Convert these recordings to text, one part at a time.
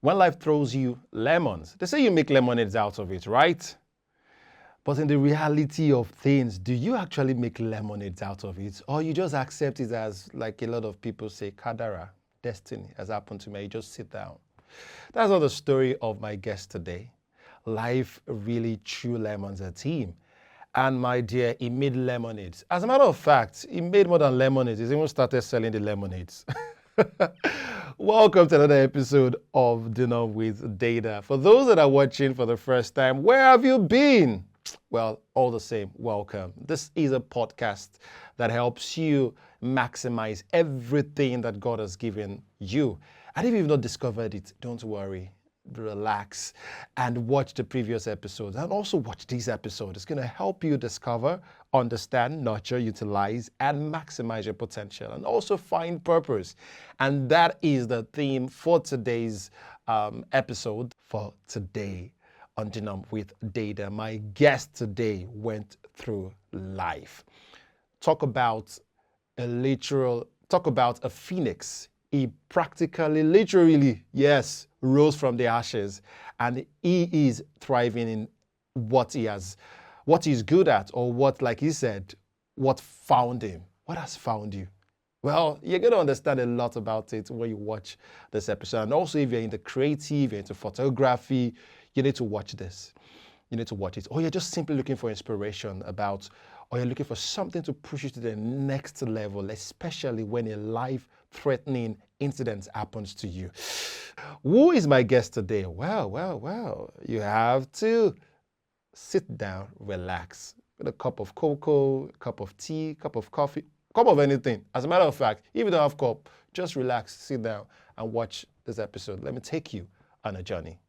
When life throws you lemons, they say you make lemonades out of it, right? But in the reality of things, do you actually make lemonades out of it? Or you just accept it as, like a lot of people say, kadara, destiny has happened to me, you just sit down. That's not the story of my guest today. Life really threw lemons at him. And my dear, he made lemonades. As a matter of fact, he made more than lemonades. He even started selling the lemonades. Welcome to another episode of Dunum with Deda. For those that are watching for the first time, where have you been? Well, all the same, welcome. This is a podcast that helps you maximize everything that God has given you. And if you've not discovered it, don't worry. Relax and watch the previous episodes and also watch this episode. It's going to help you discover, understand, nurture, utilize, and maximize your potential and also find purpose. And that is the theme for today's episode for today on Dunum with Deda. My guest today went through life. Talk about a phoenix. He practically, literally, yes, rose from the ashes, and he is thriving in what he's good at, or what, like he said, what found him. What has found you? Well, you're going to understand a lot about it when you watch this episode. And also, if you're into creative, you're into photography, you need to watch this. You need to watch it. Or you're just simply looking for inspiration or you're looking for something to push you to the next level, especially when a life-threatening incident happens to you. Who is my guest today? Well, you have to sit down, relax, with a cup of cocoa, cup of tea, cup of coffee, cup of anything. As a matter of fact, if you don't have a cup, just relax, sit down, and watch this episode. Let me take you on a journey.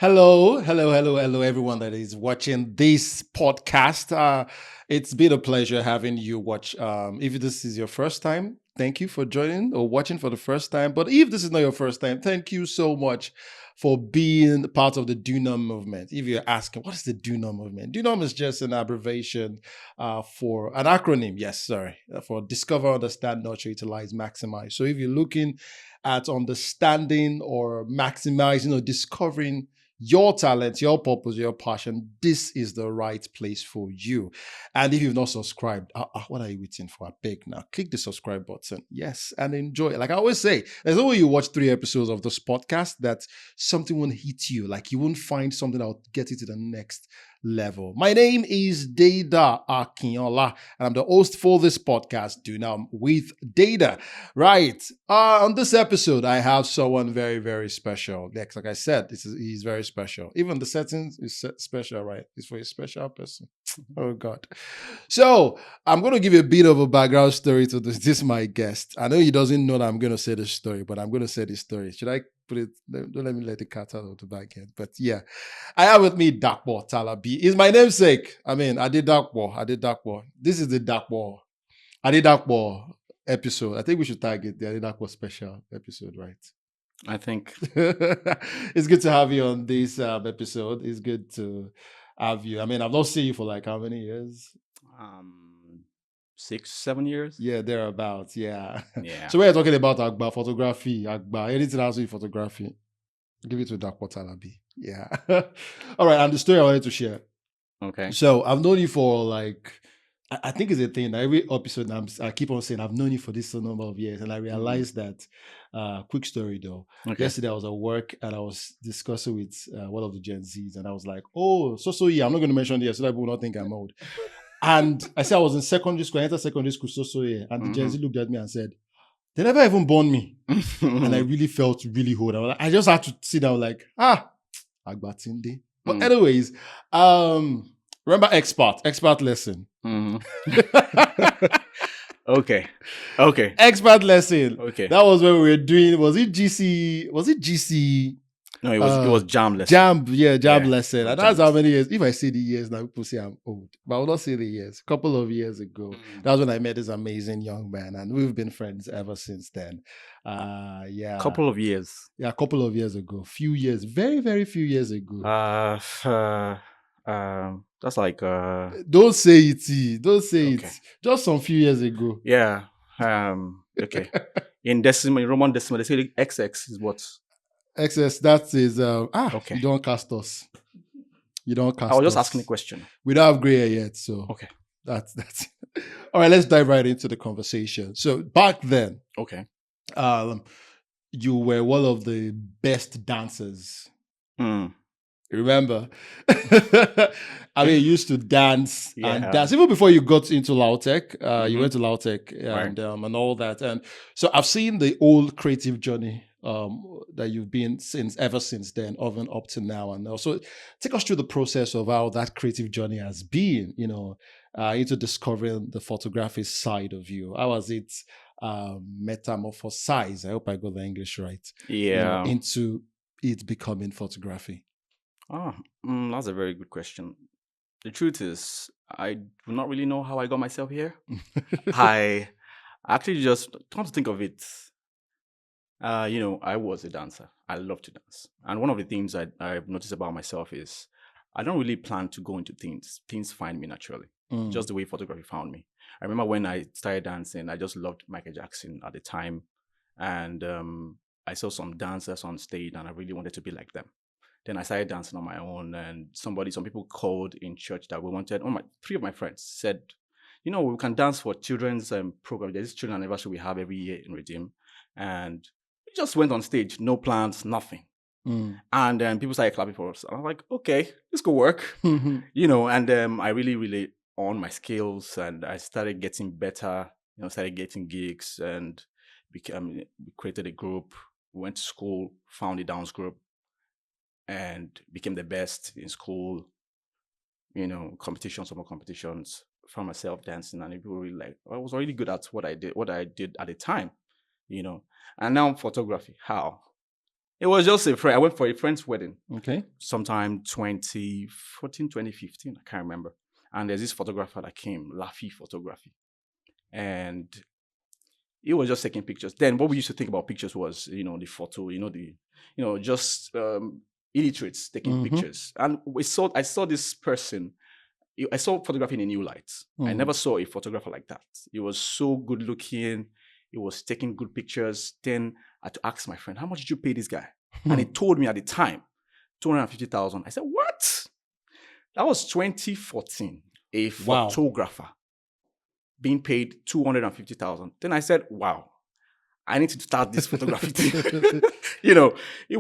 Hello, everyone that is watching this podcast. It's been a pleasure having you watch. If this is your first time, thank you for joining or watching for the first time. But if this is not your first time, thank you so much for being part of the Dunum movement. If you're asking, what is the Dunum movement? Dunum is just an abbreviation for an acronym, for discover, understand, nurture, utilize, maximize. So if you're looking at understanding or maximizing or discovering your talent, your purpose, your passion, this is the right place for you. And if you've not subscribed, what are you waiting for? I beg now. Click the subscribe button. Yes, and enjoy. Like I always say, there's no way you watch 3 episodes of this podcast that something won't hit you. Like you won't find something that will get you to the next level. My name is Deda Akinola, and I'm the host for this podcast, Dunum with Deda. Right. On this episode, I have someone very, very special. Like I said, he's very special. Even the settings is special, right? It's for a special person. Oh God. So I'm going to give you a bit of a background story to this. This is my guest. I know he doesn't know that I'm going to say this story, but I'm going to say this story. Should I put it? Don't let me let the cat out of the bag yet. But yeah, I have with me Dapo Talabi. He's my namesake. I did Dapo. This is the Dapo. I did Dapo episode. I think we should target the Dapo special episode, right? I think it's good to have you on this episode. It's good to have you. I've not seen you for like how many years? 6-7 years. Yeah, thereabouts. Yeah. Yeah. So we're talking about Agba photography, Agba, anything else with photography. Give it to Dapo Talabi. Yeah. All right. And the story I wanted to share. Okay. So I've known you for like, I think it's a thing that every episode I keep on saying, I've known you for this number of years. And I realized that, quick story though. Okay. Yesterday I was at work and I was discussing with one of the Gen Zs and I was like, oh, yeah, I'm not going to mention this so that people will not think I'm old. And I said I was in secondary school, I entered secondary school, yeah. And the Gen Z looked at me and said, they never even born me. And I really felt really old. I just had to sit down like, Agbatinde. But anyways, remember expert lesson. Okay. Expert lesson. Okay. That was when we were doing, was it GC? No, it was jam lesson. Jam Yeah, lesson. it was And that's jam how lesson. many years. If I say the years now, people say I'm old. But I will not say the years. A couple of years ago. Mm. That's when I met this amazing young man. And we've been friends ever since then. Yeah. Couple of years. Yeah, a couple of years ago. Few years. Very, very few years ago. That's like Don't say it. Don't say okay. it. Just some few years ago. Yeah. Okay. In Roman decimal, they say XX is what? XS, that is Okay. you don't cast us. You don't cast I was us. just asking a question. We don't have gray hair yet, so Okay. that's all right. Let's dive right into the conversation. So back then, Okay. you were one of the best dancers. Mm. Remember? I mean, you used to dance and Yeah. dance even before you got into Lautech. You Mhm. went to Lautech Right. and all that. And so I've seen the whole creative journey that you've been ever since then, even up to now. And also take us through the process of how that creative journey has been, into discovering the photography side of you. How was it metamorphosized? I hope I got the English right. Yeah. Into it becoming photography. That's a very good question. The truth is, I do not really know how I got myself here. I actually just come to think of it. I was a dancer. I love to dance. And one of the things I've noticed about myself is I don't really plan to go into things. Things find me naturally, just the way photography found me. I remember when I started dancing, I just loved Michael Jackson at the time. And I saw some dancers on stage and I really wanted to be like them. Then I started dancing on my own, and some people called in church that we wanted. Three of my friends said, we can dance for children's program. There's this children's anniversary we have every year in Redeem, and we just went on stage, no plans, nothing. And then people started clapping for us. And I'm like, okay, this could work, And I really honed my skills, and I started getting better. Started getting gigs, and we created a group. We went to school, found a dance group, and became the best in school, competitions, summer competitions, found myself dancing, and people really I was really good at what I did at the time, and now photography. How? It was just a friend. I went for a friend's wedding. Okay. Sometime 2014, 2015, I can't remember. And there's this photographer that came, Laffy Photography. And he was just taking pictures. Then what we used to think about pictures was, the photo, just illiterates taking pictures. And I saw this person. I saw photography in a new light. I never saw a photographer like that. He was so good looking. He was taking good pictures. Then I had to ask my friend, how much did you pay this guy? And he told me at the time, 250,000. I said, what? That was 2014. A photographer being paid 250,000. Then I said, wow, I need to start this photography thing.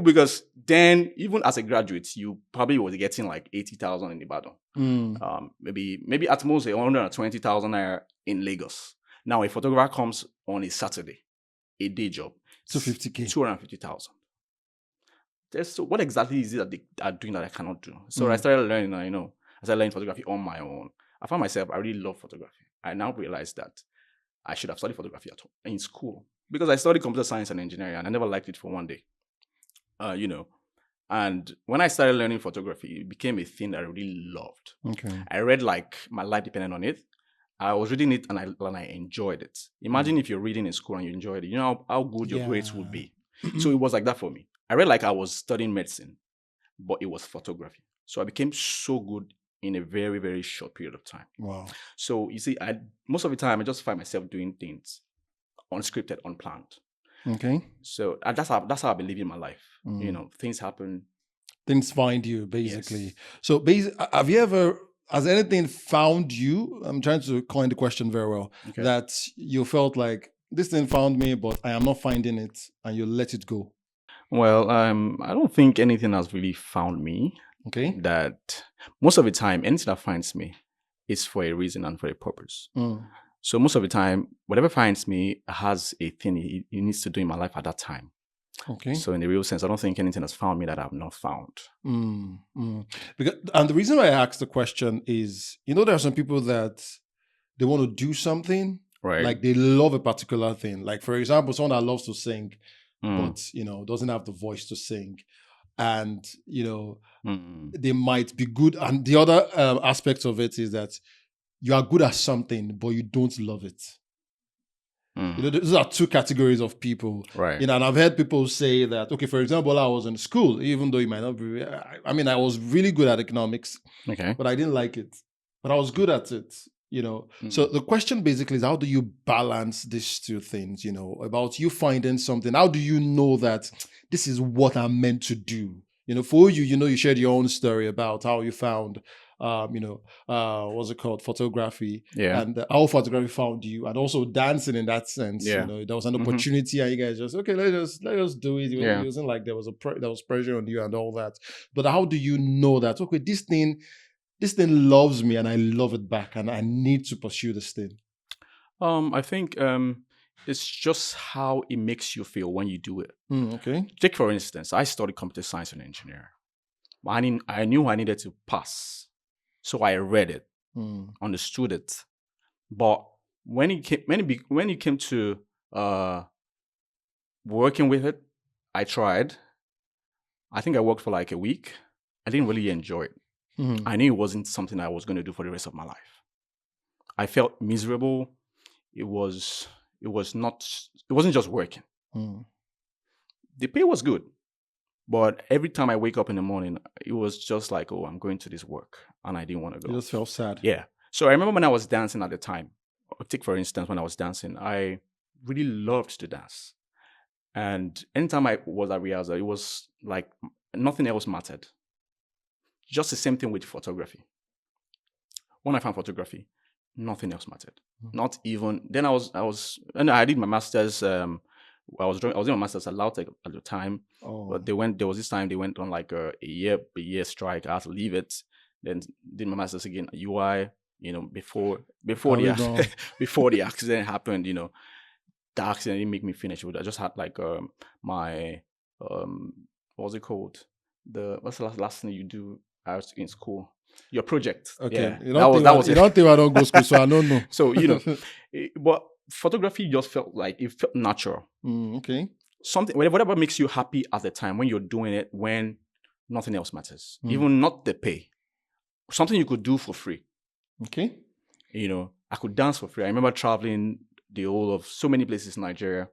Because then even as a graduate, you probably was getting like 80,000 in Ibadan. Maybe at most 120,000 naira in Lagos. Now a photographer comes on a Saturday, a day job, 250K. 250,000. So what exactly is it that they are doing that I cannot do? So I started learning, I started learning photography on my own. I found myself, I really love photography. I now realize that I should have studied photography in school, because I studied computer science and engineering and I never liked it for one day. And when I started learning photography, it became a thing that I really loved. Okay. I read like my life depended on it. I was reading it and I enjoyed it. Imagine if you're reading in school and you enjoyed it. You know how good your grades would be. So it was like that for me. I read like I was studying medicine, but it was photography. So I became so good in a very, very short period of time. Wow. So you see, most of the time I just find myself doing things unscripted, unplanned. Okay. So that's how I've been living my life. Things happen. Things find you, basically. Yes. So has anything found you? I'm trying to coin the question very well. Okay. That you felt like this thing found me, but I am not finding it, and you let it go. Well, I don't think anything has really found me. Okay. That most of the time, anything that finds me is for a reason and for a purpose. So most of the time, whatever finds me has a thing it needs to do in my life at that time. Okay. So in the real sense, I don't think anything has found me that I've not found. And the reason why I asked the question is, there are some people that they want to do something, right? Like they love a particular thing. Like for example, someone that loves to sing, but doesn't have the voice to sing. and you know Mm. they might be good. And the other aspect of it is that you are good at something, but you don't love it. You know, those are two categories of people. Right. You know, and I've heard people say that, okay, for example, I was in school, even though you might not be, I mean, I was really good at economics, Okay. but I didn't like it. But I was good at it, you know. So the question basically is, how do you balance these two things, you know, about you finding something? How do you know that this is what I'm meant to do? You know, for you, you know, you shared your own story about how you found, what's it called, photography, Yeah. and how photography found you, and also dancing in that sense. Yeah. You know, there was an Mhm. opportunity, and you guys just okay, let's do it. Yeah. It wasn't like there was there was pressure on you and all that. But how do you know that okay, this thing loves me and I love it back, and I need to pursue this thing? I think it's just how it makes you feel when you do it. Okay. Take for instance, I studied computer science and engineering. I knew I needed to pass, so I read it, understood it. But when it came to working with it, I tried. I think I worked for like a week. I didn't really enjoy it. I knew it wasn't something I was going to do for the rest of my life. I felt miserable. It wasn't just working. The pay was good, but every time I wake up in the morning, it was just like, oh, I'm going to this work, and I didn't want to go. You just felt sad. Yeah. So I remember when I was dancing at the time. Take for instance, when I was dancing, I really loved to dance, and anytime I was at rehearsal, it was like nothing else mattered. Just the same thing with photography. When I found photography, nothing else mattered. Not even then. And I did my master's. I was doing my master's at Lautech at the time. But there was this time they went on like a year strike. I had to leave it. Then did my master's again at UI. You know, before the accident happened. You know, the accident didn't make me finish it. I just had like my what's it called? What's the last thing you do in school? Your project. Okay. Yeah. You don't think I don't go school, so I don't know. So, you know, but photography just felt like it felt natural. Okay. Something, whatever makes you happy at the time when you're doing it, when nothing else matters, even not the pay. Something you could do for free. Okay. You know, I could dance for free. I remember traveling the whole of so many places in Nigeria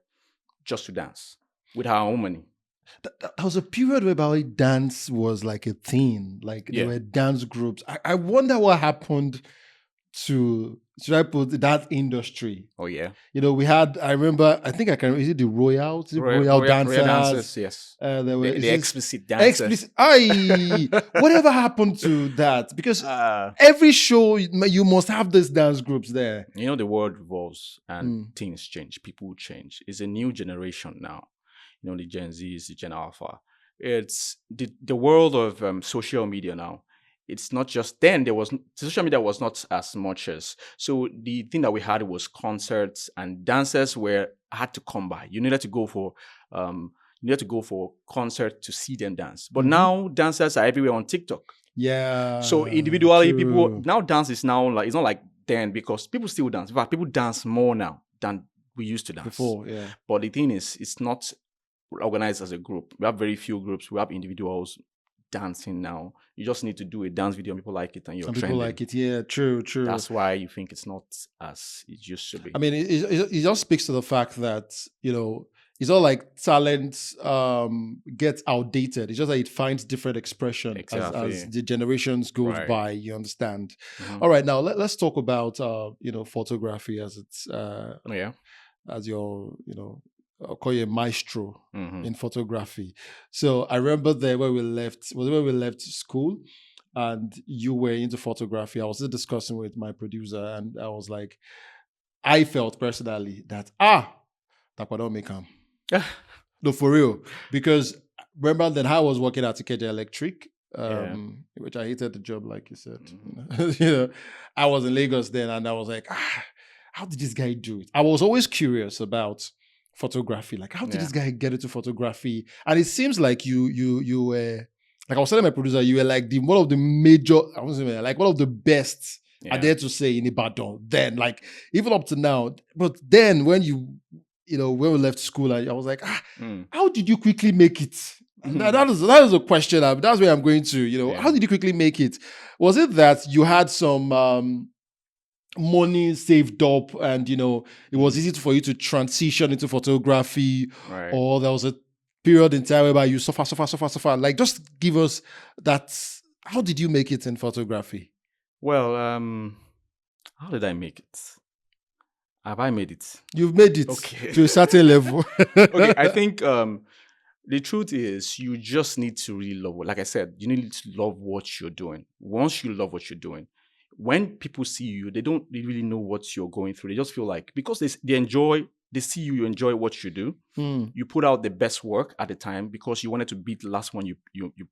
just to dance with our own money. That was a period whereby dance was like a thing. Like there were dance groups. I wonder what happened to, should I put that industry? Oh yeah. You know, we had, I remember, I think I can, is it the Royal dancers? Royal dancers, yes. There were the explicit dancers. Whatever happened to that? Because every show, you must have these dance groups there. You know, the world revolves and things change. People change. It's a new generation now. You know, the Gen Zs, the Gen Alpha. It's the world of social media now. It's not just then. Social media was not as much as, so the thing that we had was concerts, and dancers had to come by. You needed to go for concert to see them dance. But now dancers are everywhere on TikTok. Yeah. So individually, people now dance is now like, it's not like then, because people still dance. In fact, people dance more now than we used to dance before. Yeah. But the thing is, it's not organized as a group. We have very few groups. We have individuals dancing now. You just need to do a dance video and people like it, and you're Some trending. People like it. Yeah, true. That's why you think it's not as it used to be. I mean, it just speaks to the fact that, you know, it's not like talent gets outdated. It's just that it finds different expression as the generations goes by. You understand? All right, now let's talk about you know, photography as it's as your, you know, I'll call you a maestro in photography. So I remember there when we left school, and you were into photography. I was just discussing with my producer, and I was like, I felt personally that Dapo don't make him. No, for real. Because remember then I was working at Ikeja Electric, which I hated the job, like you said. You know, I was in Lagos then, and I was like, how did this guy do it? I was always curious about photography. Like, how did this guy get into photography? And it seems like you were, like I was telling my producer, you were like one of the major, I wasn't even like one of the best, I dare to say, in Ibadan. Then, like, even up to now. But then when you know, when we left school, I was like, how did you quickly make it? that is a question. That's where I'm going to. Yeah. How did you quickly make it? Was it that you had some money saved up, and it was easy for you to transition into photography, Right. or there was a period in time whereby you suffer? Like, just give us that. How did you make it in photography? Well, how did I make it? Have I made it? You've made it Okay. to a certain level. Okay, I think the truth is you just need to really love it. Like I said, you need to love what you're doing. Once you love what you're doing, when people see you, they don't really know what you're going through. They just feel like, because they see you enjoy what you do. You put out the best work at the time because you wanted to beat the last one you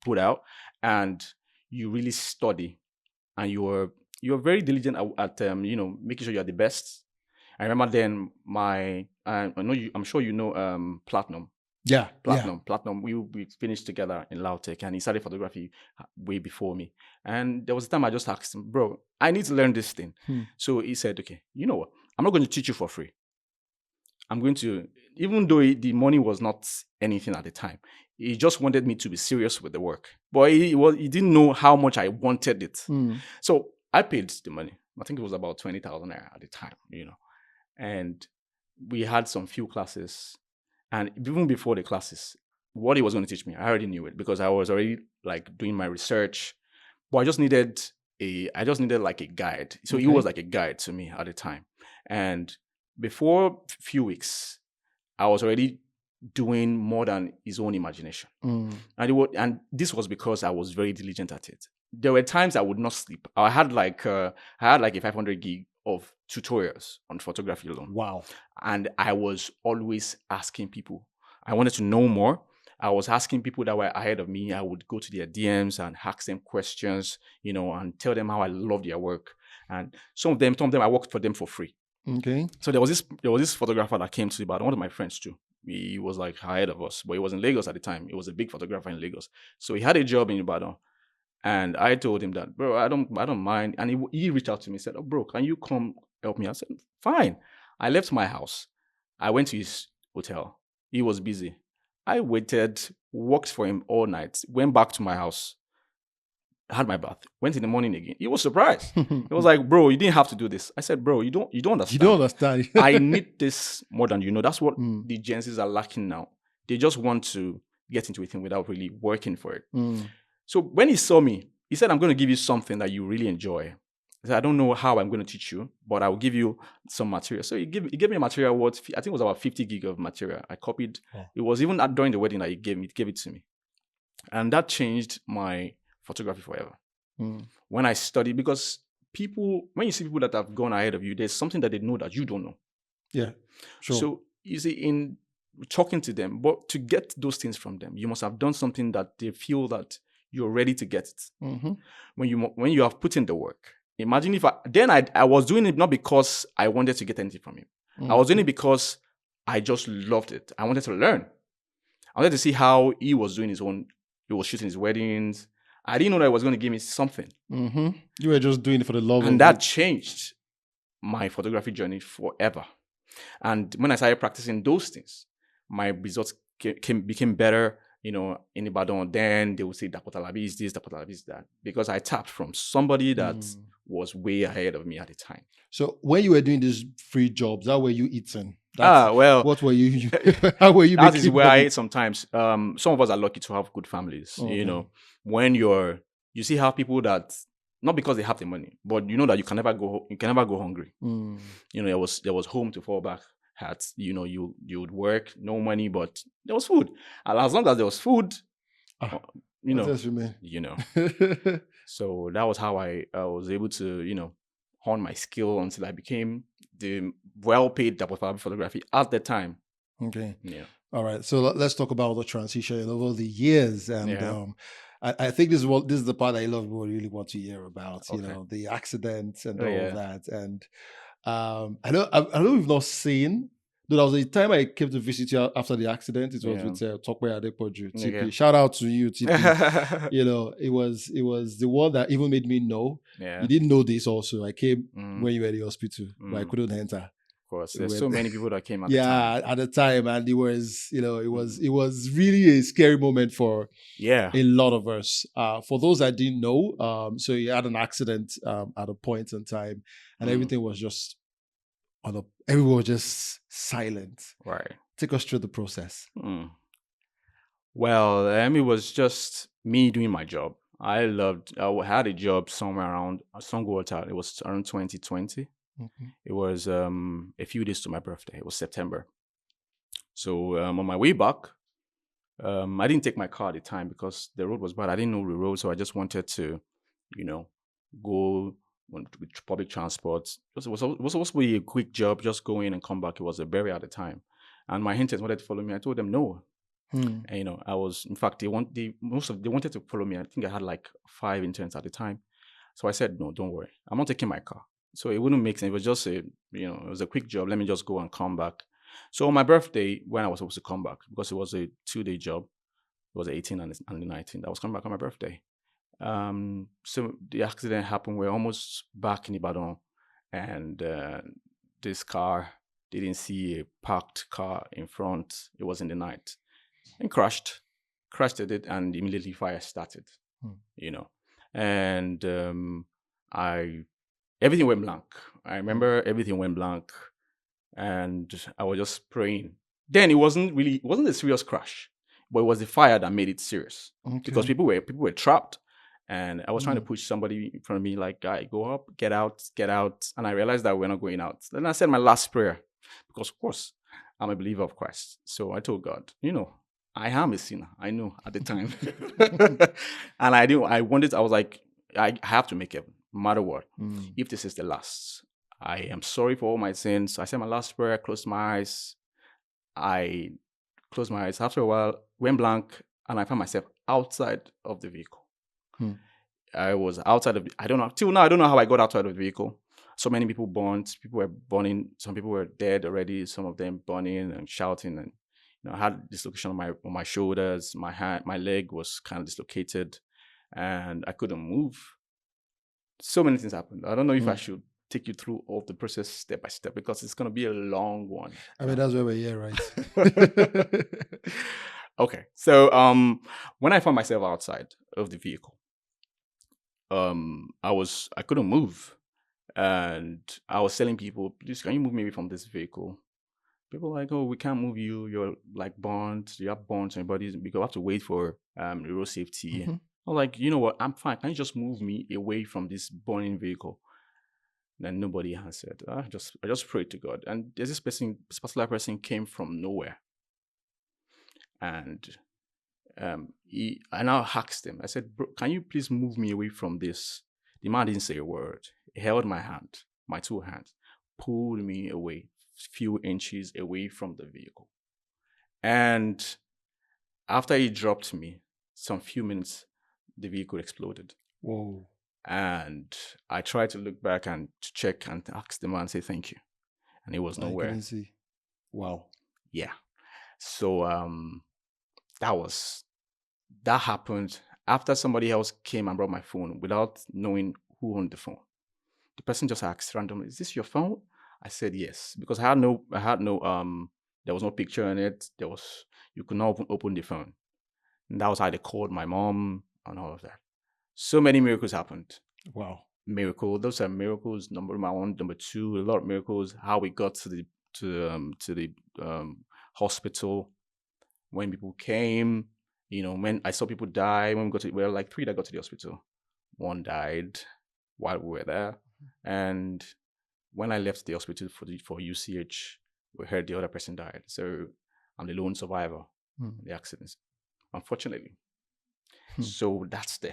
put out, and you really study, and you're very diligent at making sure you're the best. I remember then I'm sure you know Platinum. Yeah. Platinum. We finished together in Lautech, and he started photography way before me. And there was a time I just asked him, bro, I need to learn this thing. So he said, okay, you know what? I'm not going to teach you for free. I'm going to, even though the money was not anything at the time, he just wanted me to be serious with the work. But he didn't know how much I wanted it. So I paid the money. I think it was about 20,000 at the time, and we had some few classes. And even before the classes, what he was going to teach me, I already knew it because I was already like doing my research. But I just needed like a guide. So he was like a guide to me at the time. And before a few weeks, I was already doing more than his own imagination. And this was because I was very diligent at it. There were times I would not sleep. I had like a 500 gig of tutorials on photography alone. Wow. And I was always asking people. I wanted to know more. I was asking people that were ahead of me. I would go to their DMs and ask them questions, and tell them how I love their work. And some of them I worked for them for free. Okay. So there was this photographer that came to Ibadan, one of my friends too. He was like ahead of us, but he was in Lagos at the time. He was a big photographer in Lagos. So he had a job in Ibadan. And I told him that, bro, I don't mind. And he reached out to me and said, oh, bro, can you come help me? I said, fine. I left my house. I went to his hotel. He was busy. I waited, worked for him all night, went back to my house, had my bath, went in the morning again. He was surprised. He was like, bro, you didn't have to do this. I said, bro, you don't understand. You don't understand. I need this more than you know. That's what the Gen Zs are lacking now. They just want to get into a thing without really working for it. So when he saw me, he said, I'm going to give you something that you really enjoy. I said, I don't know how I'm going to teach you, but I will give you some material. So he gave me a material worth, I think it was about 50 gig of material. I copied. Oh. It was even during the wedding that he gave it to me. And that changed my photography forever. When I studied, because when you see people that have gone ahead of you, there's something that they know that you don't know. Yeah, sure. So you see, in talking to them, but to get those things from them, you must have done something that they feel that you're ready to get it. When you have put in the work. Imagine if I was doing it not because I wanted to get anything from him. I was doing it because I just loved it. I wanted to learn. I wanted to see how he was doing he was shooting his weddings. I didn't know that he was going to give me something. You were just doing it for the love of it. And that changed my photography journey forever. And when I started practicing those things, my results became better. In Ibadan, then they would say Dapo Talabi is this, Dapo Talabi is that, because I tapped from somebody that was way ahead of me at the time. So when you were doing these free jobs, how were you eating? What were you? How were you? That is where I ate sometimes. Some of us are lucky to have good families. Okay. When you see how people that, not because they have the money, but you know that you can never go hungry. There was home to fall back at. You would work, no money, but there was food. And as long as there was food, So that was how I was able to, hone my skill until I became the well-paid Dapo Talabi photography at the time. Okay. Yeah. All right. So let's talk about the transition over the years. And I think this is the part I love. People really want to hear about. Okay. The accidents and all that. And I know we've not seen. There was a time I came to visit you after the accident. It was with Tokwe Adepoju, TP. Okay. Shout out to you, TP. It was the one that even made me know. You didn't know this also. I came when you were in the hospital, but I couldn't enter. course. There's When- so many people that came at the yeah, time. at the time, and it was, it was really a scary moment for Yeah. a lot of us. For those that didn't know, so he had an accident at a point in time, and Mm. everything was just everyone was just silent. Right. Take us through the process. Mm. Well, it was just me doing my job. I had a job somewhere around Songwater. It was around 2020. Mhm. It was a few days to my birthday. It was September. So on my way back, I didn't take my car at the time because the road was bad. I didn't know the road, so I just wanted to, go with public transport. It was supposed to be a quick job, just go in and come back. It was a berry at the time, and my interns wanted to follow me. I told them no. Hmm. And I was, in fact, they wanted to follow me. I think I had like 5 interns at the time. So I said, no, don't worry. I'm not taking my car. So it wouldn't make sense. It was just it was a quick job. Let me just go and come back. So on my birthday, when I was supposed to come back, because it was a 2-day job, it was the 18th and the 19th. I was coming back on my birthday. So the accident happened. We're almost back in Ibadan, and this car didn't see a parked car in front. It was in the night, and crashed at it, and immediately fire started. And everything went blank. I remember everything went blank, and I was just praying. Then it wasn't a serious crash, but it was the fire that made it serious, because people were trapped, and I was trying to push somebody in front of me, like, guy, go up, get out, and I realized that we're not going out. Then I said my last prayer, because of course I'm a believer of Christ. So I told God, I am a sinner. I know at the time, and I was like, I have to make it, no matter what. If this is the last, I am sorry for all my sins. I said my last prayer, closed my eyes. After a while, went blank, and I found myself outside of the vehicle. I was outside of, I don't know, till now, I don't know how I got outside of the vehicle. So many people burned, people were burning, some people were dead already, some of them burning and shouting. And I had dislocation on my shoulders, my hand, my leg was kind of dislocated, and I couldn't move. So many things happened. I don't know if I should take you through all the process step by step, because it's going to be a long one. I mean, that's where we're here, right? Okay. So when I found myself outside of the vehicle, I couldn't move, and I was telling people, please, can you move me away from this vehicle? People were like, oh, we can't move you. You're like burnt. You have burns on your body, because we have to wait for the road safety. I'm like, you know what? I'm fine. Can you just move me away from this burning vehicle? Then nobody answered. I just prayed to God, and there's this particular person came from nowhere, and I now asked him. I said, bro, can you please move me away from this? The man didn't say a word. He held my hand, my 2 hands, pulled me away, few inches away from the vehicle. And after he dropped me, some few minutes, the vehicle exploded. Whoa. And I tried to look back and to check and ask the man, say thank you. And he was I nowhere. couldn't see. Wow. Yeah. So that happened after somebody else came and brought my phone without knowing who owned the phone. The person just asked randomly, "Is this your phone?" I said yes, because there was no picture in it. You could not open the phone. And that was how they called my mom and all of that. So many miracles happened. Wow. Those are miracles. Number 1, number 2, a lot of miracles. How we got to the hospital, when people came. When I saw people die, when we were like 3 that got to the hospital. 1 died while we were there, and when I left the hospital for UCH, we heard the other person died. So I'm the lone survivor in the accident, unfortunately. So that's the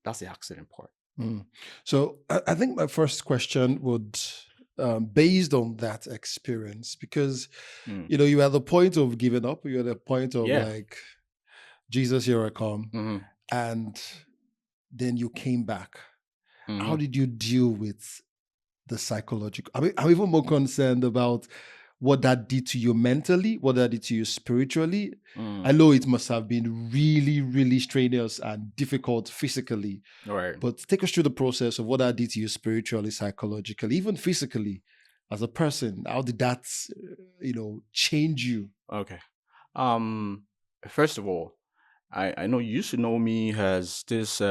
accident part. So I think my first question would, based on that experience, because you are at the point of giving up, you're at the point of like, Jesus, here I come, and then you came back. How did you deal with the psychological? I'm even more concerned about what that did to you mentally, what that did to you spiritually. I know it must have been really, really strenuous and difficult physically. Right. But take us through the process of what that did to you spiritually, psychologically, even physically. as a person? How did that, change you? Okay. First of all, I know you used to know me as this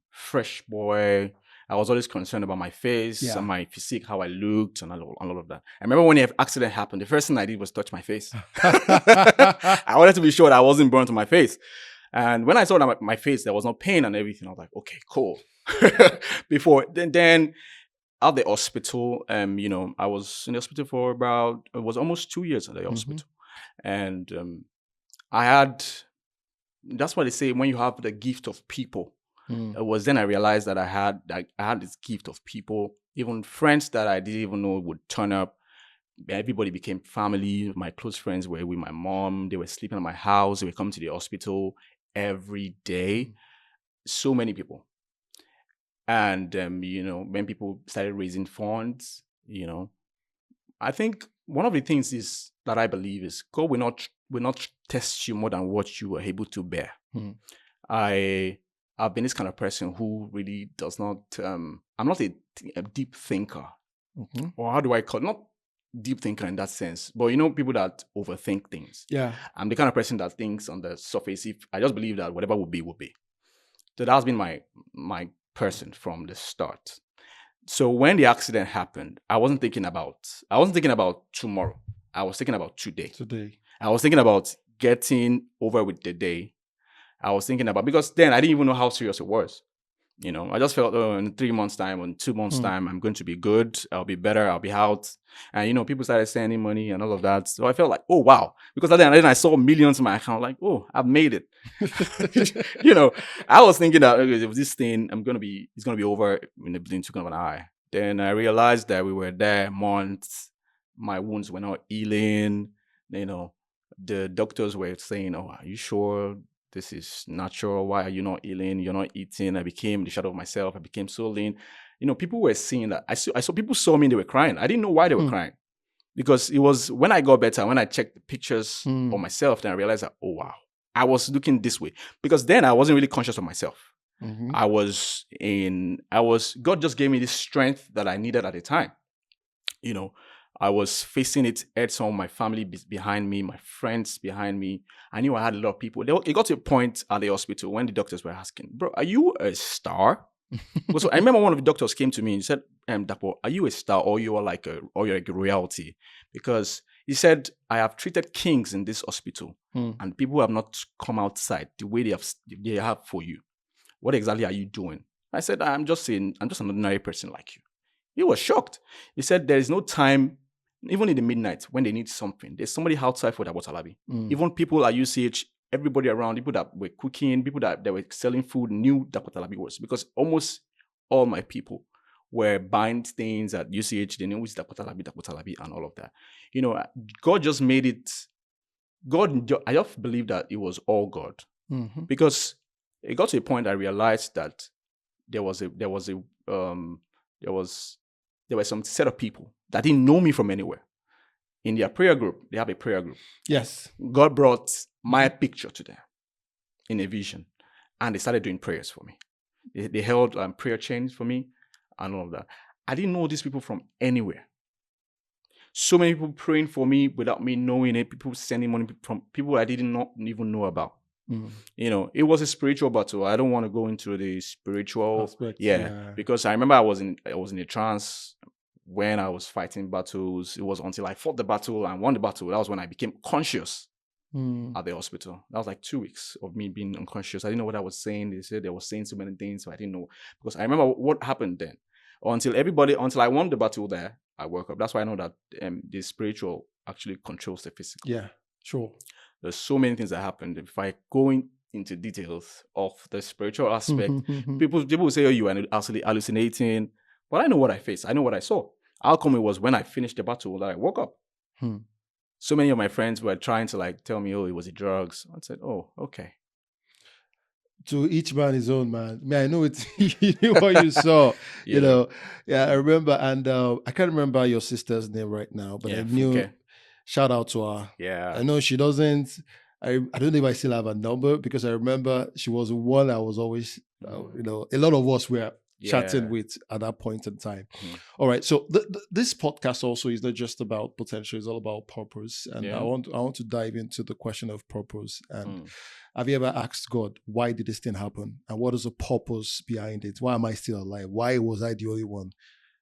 fresh boy. I was always concerned about my face Yeah. and my physique, how I looked, and all of that. I remember when the accident happened, the first thing I did was touch my face. I wanted to be sure that I wasn't burned to my face. And when I saw that my face, there was no pain and everything, I was like, okay, cool. Before then at the hospital, I was in the hospital for it was almost 2 years at the hospital. And I had, that's why they say when you have the gift of people, it was then I realized that I had this gift of people, even friends that I didn't even know would turn up. Everybody became family. My close friends were with my mom. They were sleeping at my house. They were coming to the hospital every day. So many people. And, when people started raising funds, I think one of the things is that I believe is God will not test you more than what you are able to bear. I've been this kind of person who really does not, I'm not a deep thinker. Or how do I call it? Not deep thinker in that sense, but people that overthink things. Yeah. I'm the kind of person that thinks on the surface. If I just believe that whatever will be, will be. So that's been my person from the start. So when the accident happened, I wasn't thinking about tomorrow. I was thinking about today. I was thinking about getting over with the day. I was thinking about, because then I didn't even know how serious it was. I just felt, in 3 months' time, or in 2 months' time, I'm going to be good. I'll be better. I'll be out. And, people started sending money and all of that. So I felt like, oh, wow. Because then I saw millions in my account, like, oh, I've made it. I was thinking that this thing, it's going to be over in the blink of an eye. Then I realized that we were there months. My wounds were not healing. The doctors were saying, oh, are you sure this is natural? Why are you not healing? You're not eating. I became the shadow of myself. I became so lean. People were seeing that. I saw people saw me and they were crying. I didn't know why they were crying. Because it was when I got better, when I checked the pictures of myself, then I realized that, oh, wow, I was looking this way. Because then I wasn't really conscious of myself. God just gave me this strength that I needed at the time. I was facing it, had some of my family behind me, my friends behind me. I knew I had a lot of people. It got to a point at the hospital when the doctors were asking, bro, are you a star? So I remember one of the doctors came to me and he said, Dapo, are you a star or you're like a royalty? Because he said, I have treated kings in this hospital and people have not come outside the way they have for you. What exactly are you doing? I said, I'm just an ordinary person like you. He was shocked. He said, there is no time, even in the midnight, when they need something. There's somebody outside for Dapo Talabi. Even people at UCH, everybody around, people that were cooking, people that were selling food knew Dapo Talabi was. Because almost all my people were buying things at UCH. They knew it's Dapo Talabi, and all of that. God just made it. I just believe that it was all God. Because it got to a point I realized that there were some set of people that didn't know me from anywhere. In their prayer group, they have a prayer group. Yes. God brought my picture to them in a vision, and they started doing prayers for me. They held prayer chains for me and all of that. I didn't know these people from anywhere. So many people praying for me without me knowing it. People sending money from people I didn't even know about. It was a spiritual battle. I don't want to go into the spiritual aspect, because I remember I was in a trance when I was fighting battles. It was until I fought the battle and won the battle. That was when I became conscious at the hospital. That was like 2 weeks of me being unconscious. I didn't know what I was saying. They said they were saying so many things, so I didn't know, because I remember what happened then. Until I won the battle there, I woke up. That's why I know that the spiritual actually controls the physical. Yeah, sure. There's so many things that happened. If I go into details of the spiritual aspect, people will say, oh, you are actually hallucinating. But I know what I faced. I know what I saw. How come it was when I finished the battle that I woke up? So many of my friends were trying to tell me, oh, it was the drugs. I said, oh, okay. To each man his own, man. I know it's you knew what you saw. Yeah. I remember, and I can't remember your sister's name right now, but I knew. Okay. Shout out to her. Yeah. I know she doesn't. I don't know if I still have a number, because I remember she was one I was always. A lot of us were chatting Yeah. with at that point in time. Mhm. All right. So this podcast also is not just about potential; it's all about purpose. And Yeah. I want to dive into the question of purpose. And Mm. have you ever asked God, why did this thing happen, and what is the purpose behind it? Why am I still alive? Why was I the only one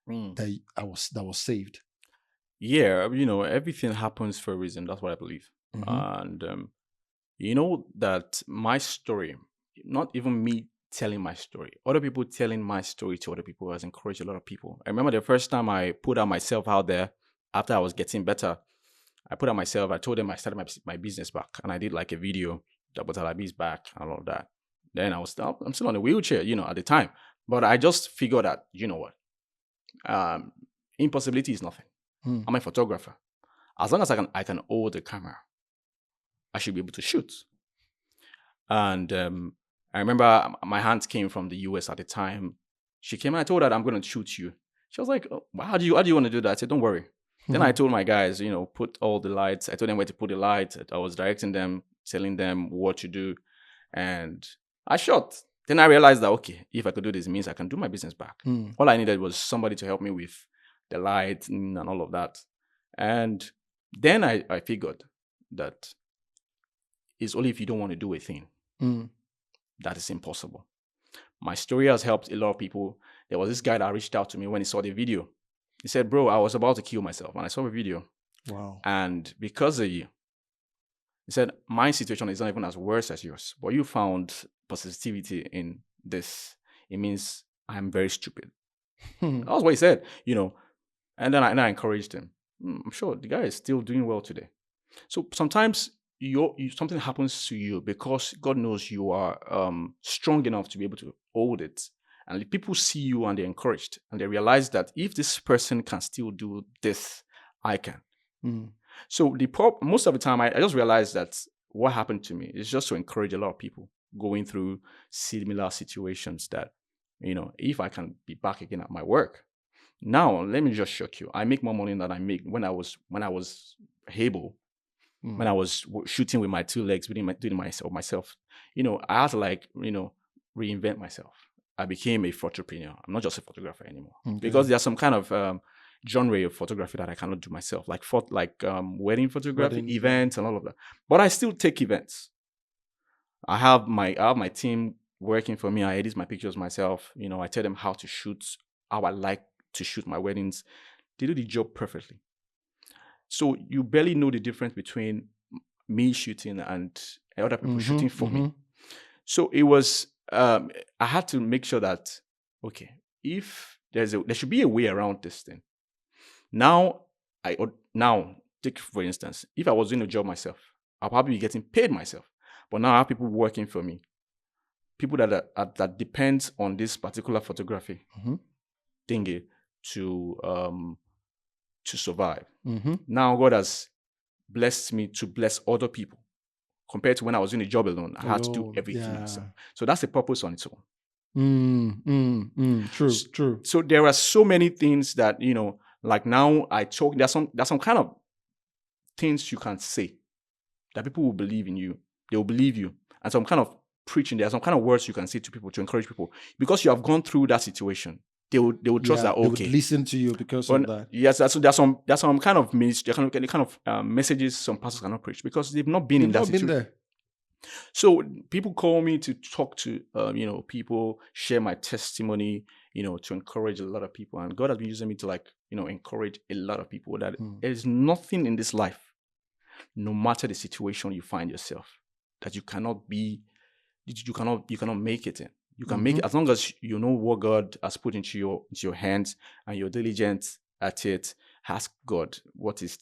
Mm. that was saved? Yeah, everything happens for a reason. That's what I believe. Mm-hmm. And you know that my story, not even me telling my story, other people telling my story to other people has encouraged a lot of people. I remember the first time I put out myself out there after I was getting better. I put out myself, I told them I started my business back, and I did like a video, Dapo Talabi's back and all of that. Then I'm still on a wheelchair, at the time. But I just figured that, you know what? Um, impossibility is nothing. Mm. I'm a photographer. As long as I can hold the camera, I should be able to shoot. And I remember my aunt came from the US at the time. She came and I told her that I'm going to shoot you. She was like, oh, how do you want to do that? I said, don't worry. Then I told my guys, put all the lights. I told them where to put the lights. I was directing them, telling them what to do. And I shot. Then I realized that, okay, if I could do this, it means I can do my business back. Mm. All I needed was somebody to help me with the lights and all of that. And then I figured that it's only if you don't want to do a thing that is impossible. My story has helped a lot of people. There was this guy that reached out to me when he saw the video. He said, bro, I was about to kill myself. And I saw the video. Wow. And because of you, he said, my situation is not even as worse as yours, but you found positivity in this. It means I'm very stupid. That was what he said, And then I encouraged him. I'm sure the guy is still doing well today. So sometimes something happens to you because God knows you are strong enough to be able to hold it. And people see you and they're encouraged. And they realize that if this person can still do this, I can. So most of the time, I just realized that what happened to me is just to encourage a lot of people going through similar situations that, if I can be back again at my work. Now, let me just shock you. I make more money than I make when I was able. When I was shooting with my two legs, doing myself. I had to reinvent myself. I became a photopreneur. I'm not just a photographer anymore because there's some kind of genre of photography that I cannot do myself, like wedding photography, events, and all of that. But I still take events. I have my team working for me. I edit my pictures myself. I tell them how to shoot, how I like to shoot my weddings. They do the job perfectly. So you barely know the difference between me shooting and other people shooting for me. So it was, I had to make sure that, okay, if there should be a way around this thing. Now, take for instance, if I was doing a job myself, I'll probably be getting paid myself. But now I have people working for me, people that depends on this particular photography thingy to survive. Now God has blessed me to bless other people. Compared to when I was doing a job alone, I had to do everything myself. So that's the purpose on its own. True. So there are so many things that, like now I talk, there's some kind of things you can say that people will believe in you. They will believe you. And some kind of preaching, there's some kind of words you can say to people to encourage people. Because you have gone through that situation, they will trust that, okay. They would listen to you because of that. Yes, there's some kind of ministry, kind of messages some pastors cannot preach because they've not been in that situation. There. So people call me to talk to people, share my testimony, to encourage a lot of people. And God has been using me to encourage a lot of people that there is nothing in this life, no matter the situation you find yourself, that you cannot make it in. You can make it as long as you know what God has put into your hands and you're diligent at it. Ask God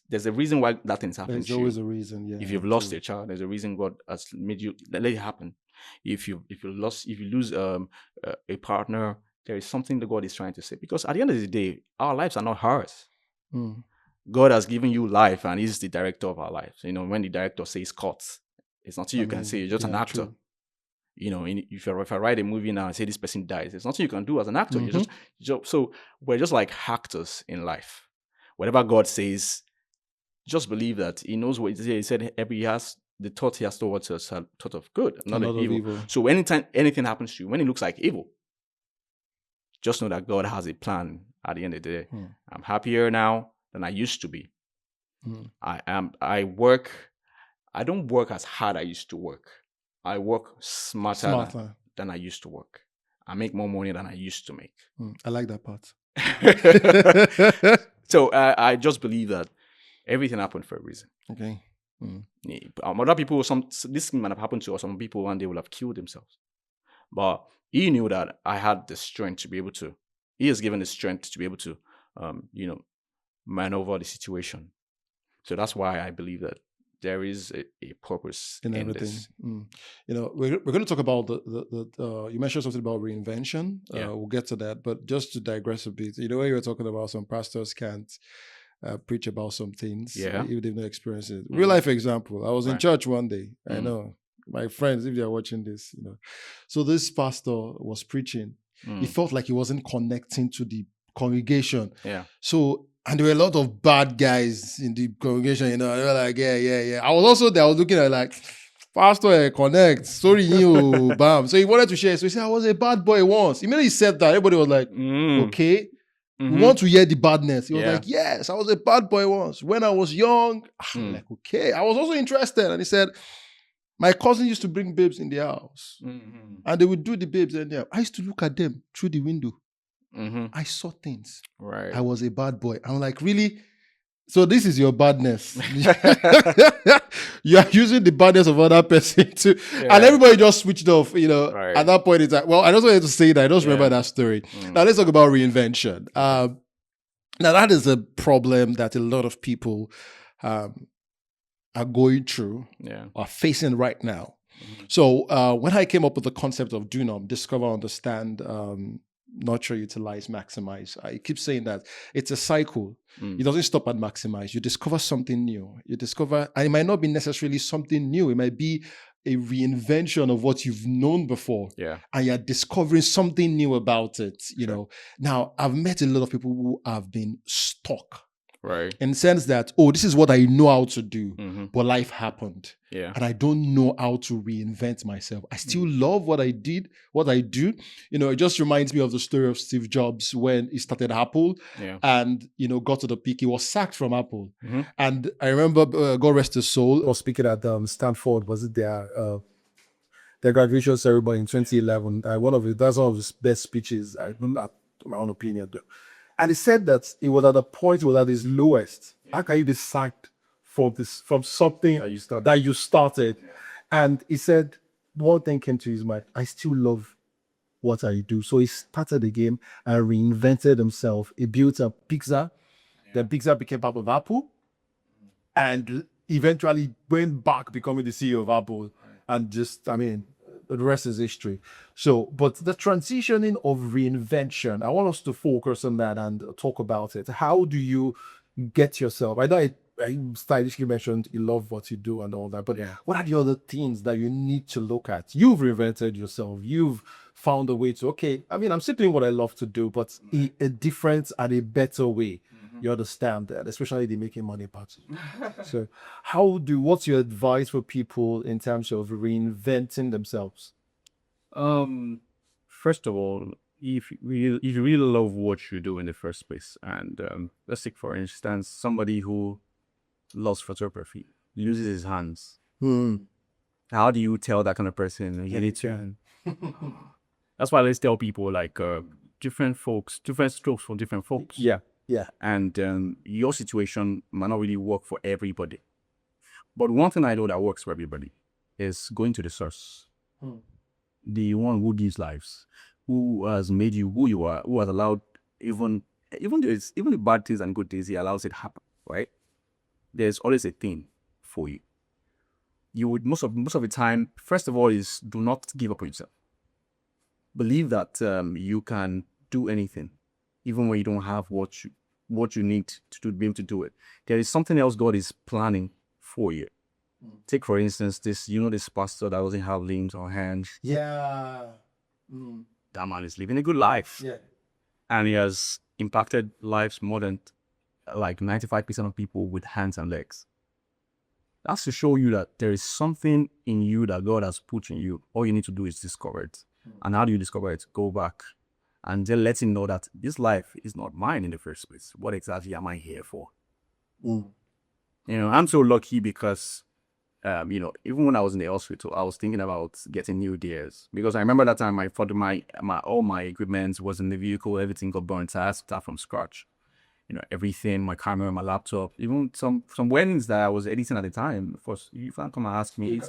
there's a reason why that thing's happening. There's always a reason, yeah. If you've lost a child, there's a reason God has made you let it happen. If you lose a partner, there is something that God is trying to say. Because at the end of the day, our lives are not ours. God has given you life and He's the director of our lives. When the director says cut, it's nothing you can say. You're just an actor. True. If I write a movie now and say this person dies, there's nothing you can do as an actor. So we're just like actors in life. Whatever God says, just believe that He knows what He said. The thought He has towards us are thought of good, not of evil. So anytime anything happens to you, when it looks like evil, just know that God has a plan at the end of the day. I'm happier now than I used to be. I don't work as hard I used to work. I work smarter. Than I used to work. I make more money than I used to make. I like that part. So I just believe that everything happened for a reason. Okay. Other people, this might have happened to some people one day will have killed themselves. But he knew that I had the strength to be able to. He has given the strength to be able to, maneuver the situation. So that's why I believe that there is a purpose in everything. This. We're going to talk about the you mentioned something about reinvention. We'll get to that, but just to digress a bit, when you were talking about some pastors can't preach about some things, if they've not experienced it. Real life example. I was in church one day. I know my friends, if they are watching this, so this pastor was preaching. He felt like he wasn't connecting to the congregation. So. And there were a lot of bad guys in the congregation, They were like, yeah. I was also there. I was looking at like, Pastor, connect. Sorry, you, bam. So he wanted to share. So he said, I was a bad boy once. Immediately he said that. Everybody was like, okay. We want to hear the badness. He was like, yes, I was a bad boy once. When I was young, like, okay. I was also interested. And he said, my cousin used to bring babes in the house. And they would do the babes. And I used to look at them through the window. I saw things. Right. I was a bad boy. I'm like, really? So this is your badness. You are using the badness of other person to, and everybody just switched off. Right. At that point, it's like, well, I just wanted to say that. I just remember that story. Now let's talk about reinvention. Now that is a problem that a lot of people are going through, are facing right now. So when I came up with the concept of Dunum, discover, understand, nurture, utilize, maximize. I keep saying that it's a cycle. It doesn't stop at maximize. You discover something new. And it might not be necessarily something new. It might be a reinvention of what you've known before. And you're discovering something new about it. Now I've met a lot of people who have been stuck. Right. In the sense that, this is what I know how to do, but life happened. And I don't know how to reinvent myself. I still love what I do. It just reminds me of the story of Steve Jobs when he started Apple and, got to the peak. He was sacked from Apple. And I remember, God rest his soul, I was speaking at Stanford, was it their graduation ceremony in 2011. That's one of his best speeches. I remember, my own opinion, though. And he said that he was at a point, he was at his lowest. How can you be sacked from something that you started? And he said, one thing came to his mind, I still love what I do. So he started the game and reinvented himself. He built a Pixar. Then Pixar became part of Apple. And eventually went back becoming the CEO of Apple. And the rest is history. So, but the transitioning of reinvention, I want us to focus on that and talk about it. How do you get yourself? I know I stylishly mentioned you love what you do and all that, but what are the other things that you need to look at? You've reinvented yourself. You've found a way to, I'm still doing what I love to do, but a different and a better way. You understand that, especially the making money part. So what's your advice for people in terms of reinventing themselves? First of all, if you really love what you do in the first place, and let's take for instance somebody who loves photography, loses his hands. How do you tell that kind of person you need to? That's why I always tell people different strokes for different folks. And your situation might not really work for everybody. But one thing I know that works for everybody is going to the source. The one who gives lives, who has made you who you are, who has allowed even the bad things and good things, he allows it happen, right? There's always a thing for you. You would most of the time, first of all, is do not give up on yourself. Believe that you can do anything, even when you don't have what you need to be able to do it. There is something else God is planning for you. Take for instance this pastor that doesn't have limbs or hands. That man is living a good life. And he has impacted lives more than 95% of people with hands and legs. That's to show you that there is something in you that God has put in you. All you need to do is discover it. And how do you discover it? Go back and then let him know that this life is not mine in the first place. What exactly am I here for? I'm so lucky because, even when I was in the hospital, I was thinking about getting new gears, because I remember that time all my equipment was in the vehicle, everything got burnt. So I had to start from scratch. Everything, my camera, my laptop, even some weddings that I was editing at the time. Of course, you can't come and ask me.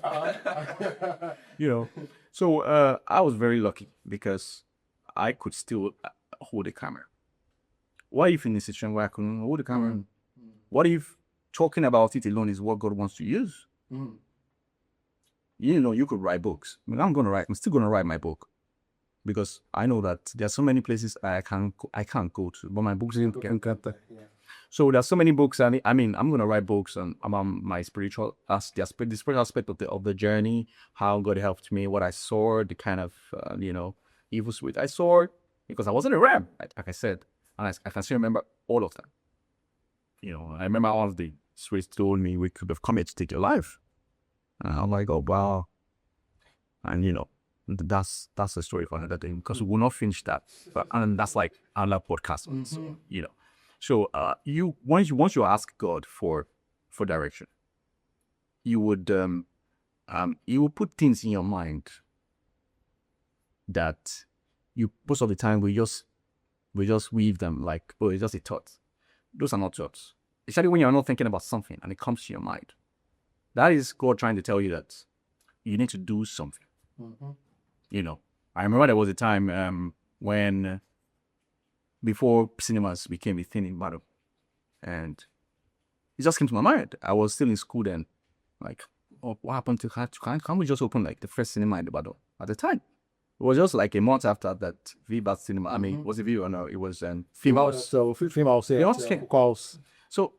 So I was very lucky because I could still hold the camera. What if in a situation where I couldn't hold the camera? What if talking about it alone is what God wants to use? You could write books. I'm still going to write my book, because I know that there are so many places I can't go to, but my books can get there. So there's so many books, and I'm going to write books on about my spiritual aspect, the spiritual aspect of the journey, how God helped me, what I saw, the kind of evil spirit I saw, because I wasn't a ram, like I said, and I can still remember all of them. I remember all of the spirits told me we could have come here to take your life, and I'm like, oh wow, and that's a story for another day, because we will not finish that, and that's like another podcast. So once you ask God for direction, you would put things in your mind that you most of the time we just weave them like, oh, it's just a thought. Those are not thoughts. Especially when you're not thinking about something and it comes to your mind. That is God trying to tell you that you need to do something. I remember there was a time when, before cinemas became a thing in Badoo, and it just came to my mind. I was still in school then. Like, oh, what happened to can't we just open like the first cinema in the Badoo at the time? It was just like a month after that Viva cinema. I mean, was it Viva or no? It was females. So females, yeah. Calls. So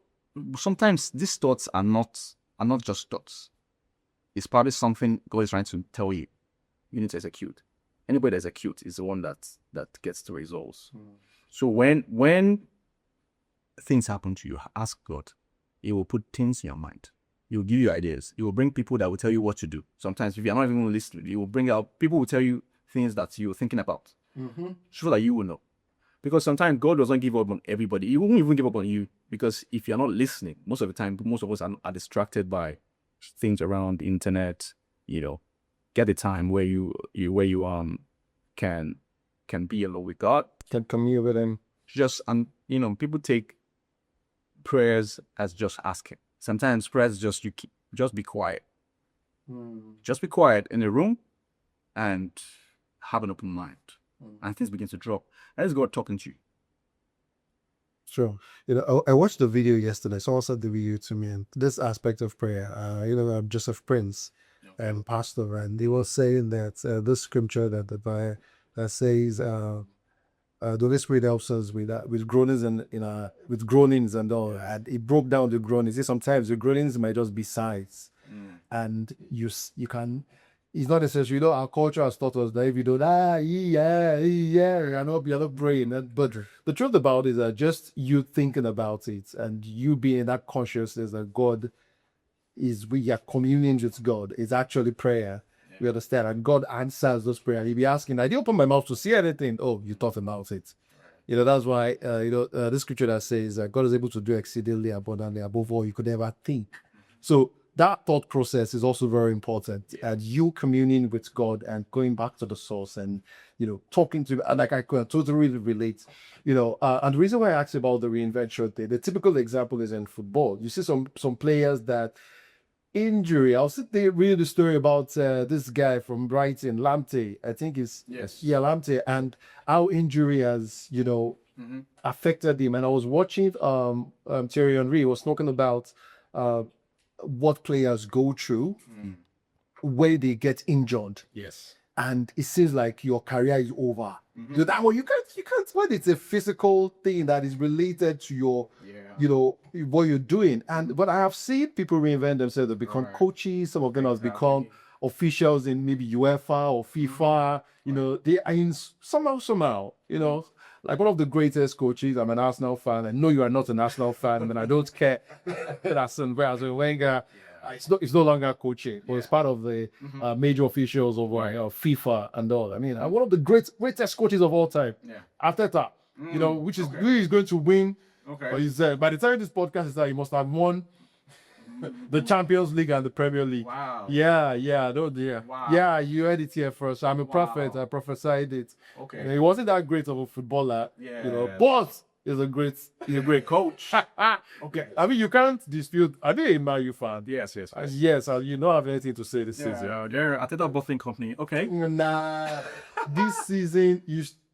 sometimes these thoughts are not just thoughts. It's probably something God is trying to tell you. You need to execute. Anybody that executes is the one that gets the results. So when things happen to you, ask God. He will put things in your mind. He will give you ideas. He will bring people that will tell you what to do. Sometimes if you're not even listening, he will bring out people who tell you things that you're thinking about, so that you will know. Because sometimes God doesn't give up on everybody. He won't even give up on you, because if you're not listening, most of the time, most of us are distracted by things around the internet. Get a time where you can be alone with God, Can commune with him. people take prayers as just asking. Sometimes prayers just be quiet. Just be quiet in a room and have an open mind, and things begin to drop. That is God talking to you. Sure. I watched the video yesterday. Someone sent the video to me, and this aspect of prayer, Joseph Prince, pastor, and he was saying that this scripture that says the Holy Spirit helps us with groanings and with groanings and all, and he broke down the groanings. He said sometimes the groanings might just be sighs, and you can. It's not necessary. Our culture has taught us that if you don't, you're not praying. But the truth about it is that just you thinking about it and you being that consciousness that we are communing with God is actually prayer. Yeah. We understand, and God answers those prayers. He'll be asking, I didn't open my mouth to see anything. Oh, you thought about it. That's why this scripture that says that God is able to do exceedingly abundantly above all you could ever think. So that thought process is also very important, and you communing with God and going back to the source and talking to, like I could totally relate. And the reason why I asked about the reinvention thing, the typical example is in football. You see some players that injury. I'll sit there read the story about this guy from Brighton, Lamptey. I think it's Lamptey, and how injury has affected him. And I was watching Thierry Henry was talking about what players go through where they get injured. Yes. And it seems like your career is over. You can't when it's a physical thing that is related to your what you're doing. But I have seen people reinvent themselves. They become coaches, some of them have become officials in maybe UEFA or FIFA. They are in somehow, like one of the greatest coaches. I'm an Arsenal fan. I know you are not an Arsenal fan, and I don't care. That's Arsene Wenger. It's no longer coaching, but it's part of the major officials of FIFA and all. I mean, one of the greatest coaches of all time, Arteta, which is who is going to win. Or he said, by the time this podcast is out, he must have won the Champions League and the Premier League. Wow. Yeah. Wow. Yeah, you heard it here first. I'm a prophet. I prophesied it. Okay. He wasn't that great of a footballer, but he's a great coach. Okay. I mean, you can't dispute. Are they a Man U fan? Yes. Yes, you don't have anything to say this season. They're Ateta Bottling Company. Okay. Nah, this season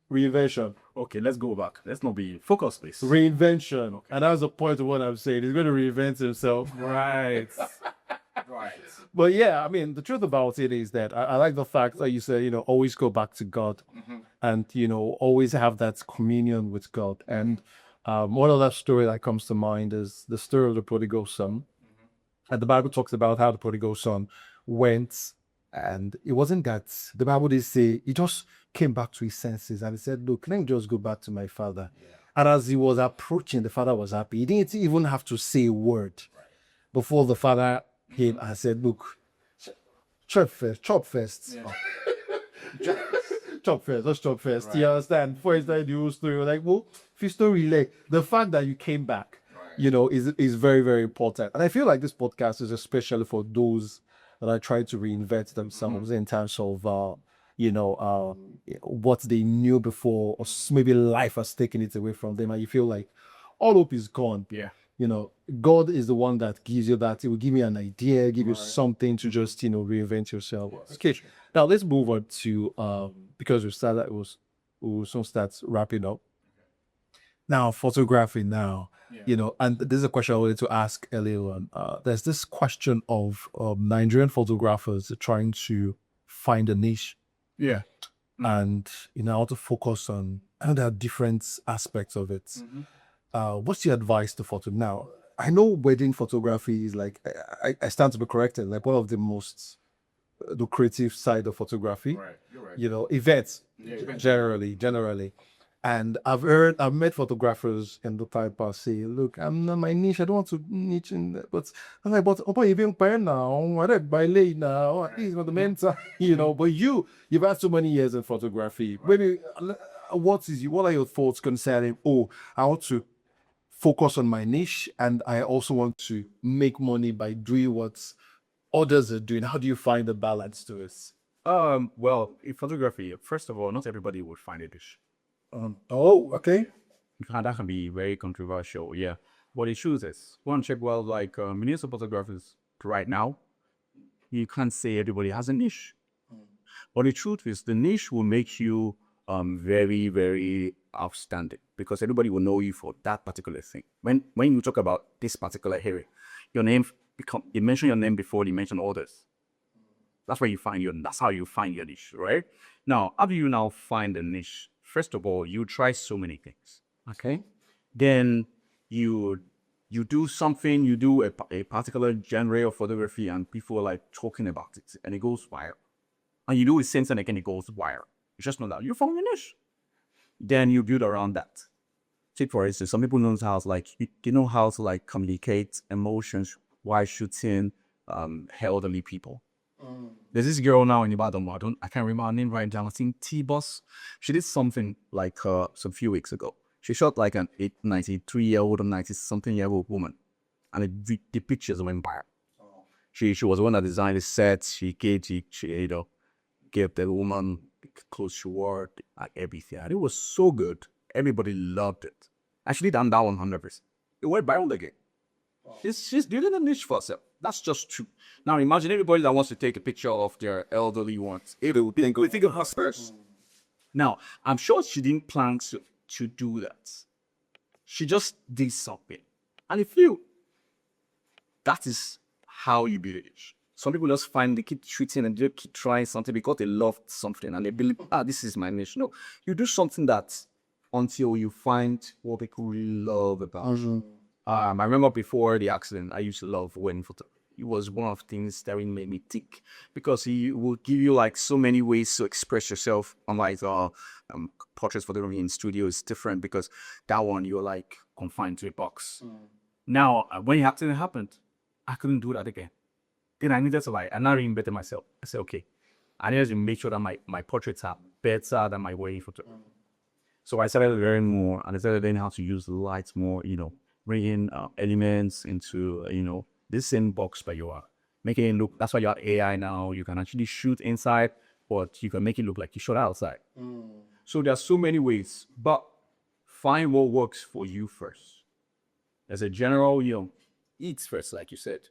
reinvention. Okay, let's go back. Let's not be focused, please. Reinvention. Okay. And that's the point of what I'm saying. He's going to reinvent himself. Right. But yeah, I mean, the truth about it is that I like the fact that you said, always go back to God and, always have that communion with God. And one other story that comes to mind is the story of the prodigal son. And the Bible talks about how the prodigal son went, and it wasn't that the Bible did say he just came back to his senses and he said, look, let me just go back to my father. And as he was approaching, the father was happy. He didn't even have to say a word before the father came and said, look, chop first. Chop first, let's chop first. You understand? Before he started the whole story, we're like, well, if you still relate, the fact that you came back, is very, very important. And I feel like this podcast is especially for those that are trying to reinvent themselves in terms of, what they knew before, or maybe life has taken it away from them, and you feel like all hope is gone. Yeah. God is the one that gives you that. It will give you an idea, give you something to just, reinvent yourself. Okay. Now let's move on to, because we'll soon start wrapping up. Now, photography now, and this is a question I wanted to ask earlier on. There's this question of Nigerian photographers trying to find a niche. Yeah. And, how to focus on, and there are different aspects of it. What's your advice to photo? Now, I know wedding photography is like, I stand to be corrected, like one of the most lucrative side of photography. Right. You're right. Events, generally. And I've met photographers in the type of say, look, I'm not my niche. I don't want to niche in that. But I'm like, but even by now, I don't buy late now. At least the mentor, But you've had so many years in photography. Maybe what are your thoughts concerning? I want to focus on my niche, and I also want to make money by doing what others are doing. How do you find the balance to it? Well, in photography, first of all, not everybody would find a dish. Okay. That can be very controversial, yeah. But the truth is, one check municipal photographers right now, you can't say everybody has a niche. But the truth is, the niche will make you very, very outstanding, because everybody will know you for that particular thing. When you talk about this particular area, you mention your name before you mention others. That's where that's how you find your niche, right? Now, how do you now find a niche? First of all, you try so many things, okay? Then you do something, you do a particular genre of photography, and people are like talking about it, and it goes viral. And you do it same thing again, it goes viral. You just know that you found a niche. Then you build around that. Take for instance, some people know how to communicate emotions while shooting elderly people. There's this girl now in Ibadan, I can't remember her name right now. I think T-Boss. She did something like some few weeks ago. She shot like an 93-year-old or 90-something-year-old woman, and the pictures went viral. She was the one that designed the set. She gave the woman clothes she wore, like everything. And it was so good. Everybody loved it. Actually, done that 100%. It went viral again. She's building a niche for herself. That's just true. Now imagine everybody that wants to take a picture of their elderly ones. It will think of her first. Now, I'm sure she didn't plan to do that. She just did something. And if that is how you build it. Some people just they keep shooting and they keep trying something because they love something and they believe, this is my niche. No, you do something that until you find what people really love about. I remember before the accident, I used to love wedding photography. It was one of the things that really made me tick, because he will give you like so many ways to express yourself. Unlike portraits photography in studio is different, because that one you're like confined to a box. Now, when the accident happened, I couldn't do that again. Then I needed to I now reinvented myself. I said, okay, I needed to make sure that my portraits are better than my wedding photo. So I started learning more, and I started learning how to use the lights more, bringing elements into, this same box that you are, making it look, that's why you have AI now. You can actually shoot inside, but you can make it look like you shot outside. So there's so many ways, but find what works for you first. As a general, eat first, like you said.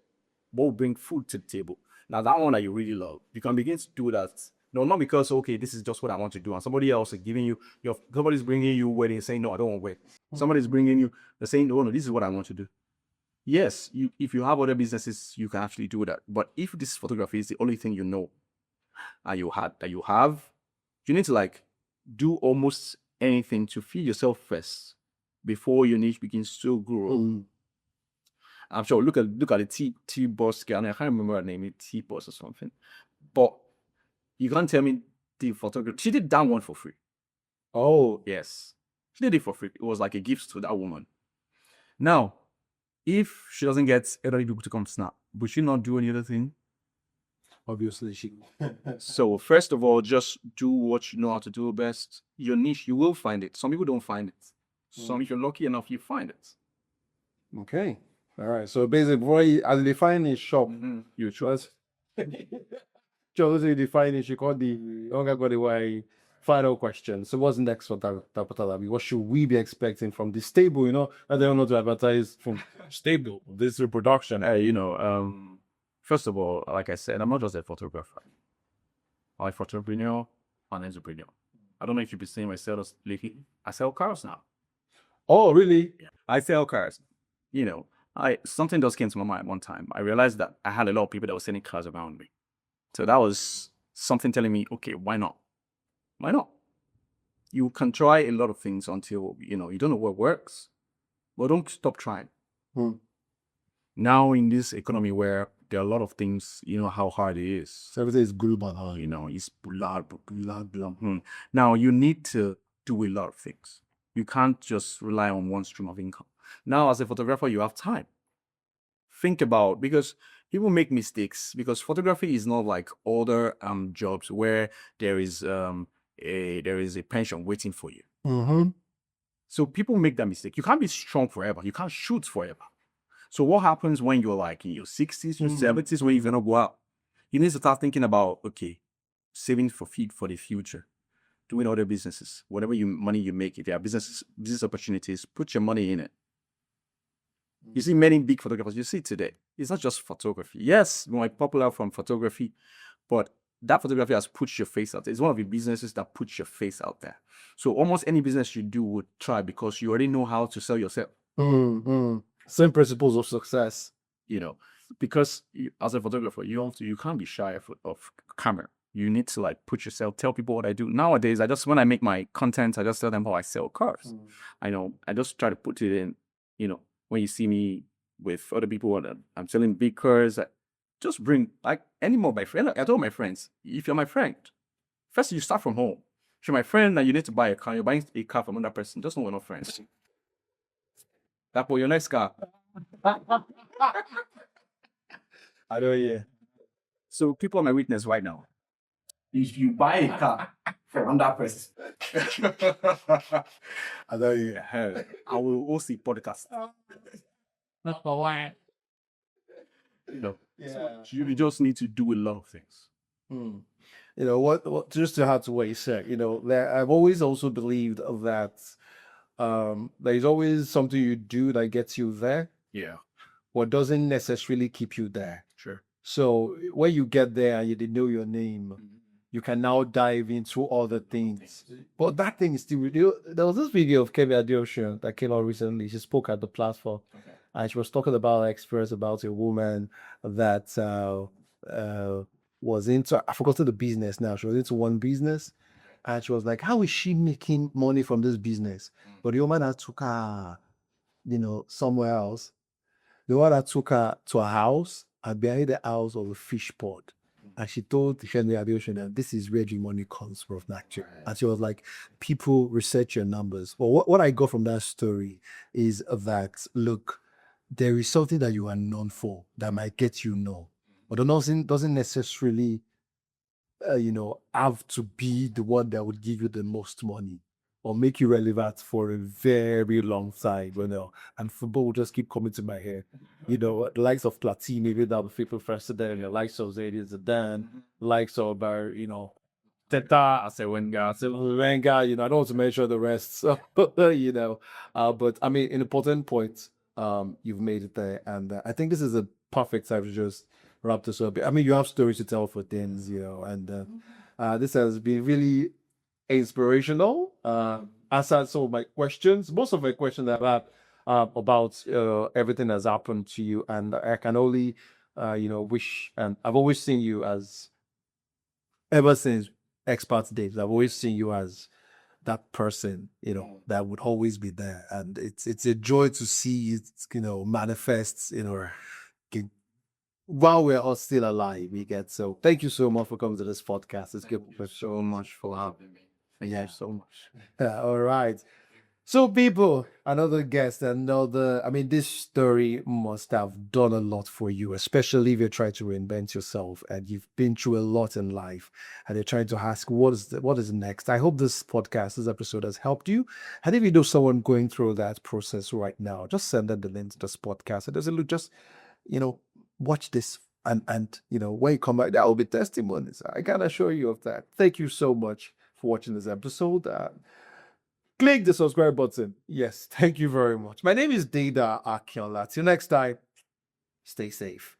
What will bring food to the table? Now, that one that you really love, you can begin to do that. No, not because, okay, this is just what I want to do. And somebody else is giving you, somebody's bringing you wedding, saying, no, I don't want wed. Somebody's bringing you, they're saying, no, this is what I want to do. Yes, if you have other businesses, you can actually do that. But if this photography is the only thing you know and you have, you need to do almost anything to feed yourself first before your niche begins to grow. I'm sure. Look at the T boss girl. I can't remember her name. T boss or something. But you can't tell me the photographer. She did that one for free. Oh yes, she did it for free. It was like a gift to that woman. Now, if she doesn't get elderly people to come snap, would she not do any other thing? Obviously, she. So first of all, just do what you know how to do best. Your niche, you will find it. Some people don't find it. Some, if you're lucky enough, you find it. Okay. All right. So basically, before as they find a shop, you trust. Just you define it. You call the younger got the way. Final question. So what's next for Dapo Talabi? What should we be expecting from this stable? I don't know to advertise from Stable. This reproduction. First of all, like I said, I'm not just a photographer. I'm a Photopreneur and entrepreneur. I don't know if you've been seeing my sales lately. I sell cars now. Oh, really? Yeah. I sell cars. Something just came to my mind one time. I realized that I had a lot of people that were selling cars around me. So that was something telling me, okay, why not? Why not? You can try a lot of things until, you don't know what works, but don't stop trying. Now in this economy where there are a lot of things, how hard it is. So everything is global. It's blah. Now you need to do a lot of things. You can't just rely on one stream of income. Now, as a photographer, you have time. Think about, because people make mistakes, because photography is not like other jobs where there is a pension waiting for you. So people make that mistake. You can't be strong forever. You can't shoot forever. So what happens when you're like in your 60s, your 70s, when you're gonna go out? You need to start thinking about, okay, saving for the future, doing other businesses, whatever money you make. If you have business opportunities, put your money in it. You see many big photographers you see today. It's not just photography. Yes, more popular from photography, but that photography has put your face out there. It's one of the businesses that puts your face out there. So almost any business you do would try, because you already know how to sell yourself. Same principles of success. Because as a photographer, you can't be shy of camera. You need to put yourself, tell people what I do. Nowadays, when I make my content, I just tell them how I sell cars. I just try to put it in, when you see me with other people, I'm selling big cars, just bring any more my friend. I told my friends, if you're my friend, first you start from home. If you're my friend and you need to buy a car, you're buying a car from another person, just know we're not friends. Dapo, your next car. I know, yeah. So people are my witness right now. If you buy a car from another person, I know, yeah. I will also podcast. Not for why. So you just need to do a lot of things. What just to add to what you said, I've always also believed that there's always something you do that gets you there. Yeah. What doesn't necessarily keep you there. Sure. So when you get there and you didn't know your name, you can now dive into other things. But that thing is still, there was this video of Kevin Adeosun that came out recently. She spoke at the platform. Okay. And she was talking about her experience about a woman that was into, I forgot the business now. She was into one business. And she was like, how is she making money from this business? But the woman that took her, somewhere else. The one that took her to a house, and behind the house was a fish pond. And she told Henry Adeosun that this is where the money comes from, actually. And she was like, people research your numbers. Well, what I got from that story is that, look, there is something that you are known for that might get you known. but the nursing doesn't necessarily, have to be the one that would give you the most money or make you relevant for a very long time, and football will just keep coming to my head. The likes of Platini, maybe that was people president, the likes of Zidane, likes of, Teta, Wenger, I don't want to mention the rest. So, but I mean, an important point, you've made it there. And I think this is a perfect time to just wrap this up. I mean, you have stories to tell for things, and this has been really inspirational. Answered some of my questions, most of my questions I've had about everything that's happened to you. And I can only, wish, and I've always seen you as, ever since expert days, I've always seen you as that person, that would always be there. And it's a joy to see it, manifests, while we're all still alive, we get. So thank you so much for coming to this podcast. It's good. So much for having me. Yeah, so much. All right. So, people, another guest, this story must have done a lot for you, especially if you're trying to reinvent yourself and you've been through a lot in life and you're trying to ask, what is next? I hope this episode has helped you. And if you know someone going through that process right now, just send them the link to this podcast. And there's a look, just, watch this. And when you come back, there will be testimonies. I can assure you of that. Thank you so much for watching this episode. Click the subscribe button. Yes, thank you very much. My name is Deda Akinola. Till next time, stay safe.